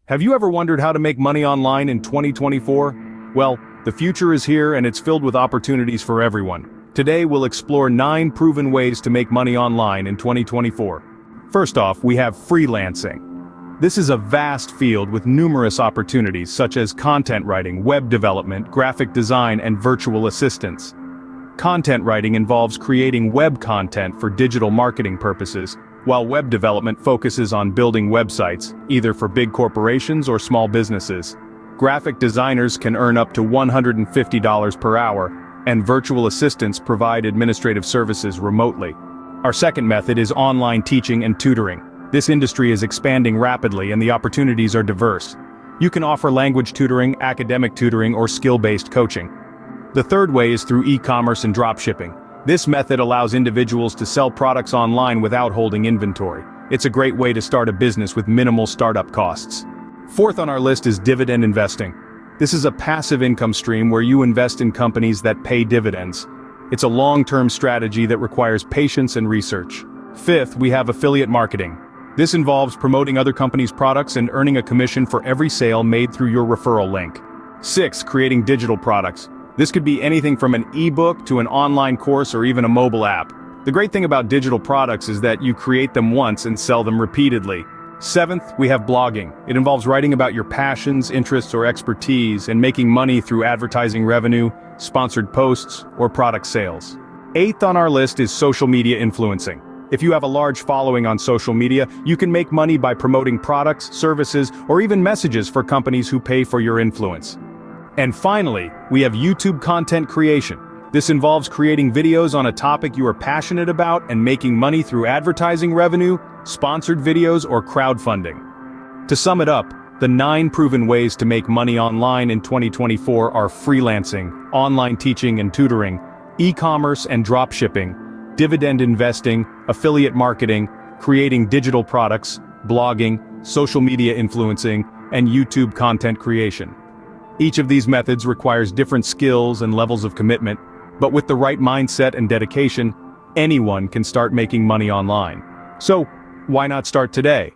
Have you ever wondered how to make money online in 2024? Well, the future is here and it's filled with opportunities for everyone. Today we'll explore 9 proven ways to make money online in 2024. First off, we have freelancing. This is a vast field with numerous opportunities such as content writing, web development, graphic design, and virtual assistants. Content writing involves creating web content for digital marketing purposes, while web development focuses on building websites, either for big corporations or small businesses. Graphic designers can earn up to $150 per hour, and virtual assistants provide administrative services remotely. Our second method is online teaching and tutoring. This industry is expanding rapidly and the opportunities are diverse. You can offer language tutoring, academic tutoring, or skill-based coaching. The third way is through e-commerce and dropshipping. This method allows individuals to sell products online without holding inventory. It's a great way to start a business with minimal startup costs. Fourth on our list is dividend investing. This is a passive income stream where you invest in companies that pay dividends. It's a long-term strategy that requires patience and research. Fifth, we have affiliate marketing. This involves promoting other companies' products and earning a commission for every sale made through your referral link. Sixth, creating digital products. This could be anything from an ebook to an online course or even a mobile app. The great thing about digital products is that you create them once and sell them repeatedly. Seventh, we have blogging. It involves writing about your passions, interests, or expertise and making money through advertising revenue, sponsored posts, or product sales. Eighth on our list is social media influencing. If you have a large following on social media, you can make money by promoting products, services, or even messages for companies who pay for your influence. And finally, we have YouTube content creation. This involves creating videos on a topic you are passionate about and making money through advertising revenue, sponsored videos, or crowdfunding. To sum it up, the 9 proven ways to make money online in 2024 are freelancing, online teaching and tutoring, e-commerce and dropshipping, dividend investing, affiliate marketing, creating digital products, blogging, social media influencing, and YouTube content creation. Each of these methods requires different skills and levels of commitment, but with the right mindset and dedication, anyone can start making money online. So, why not start today?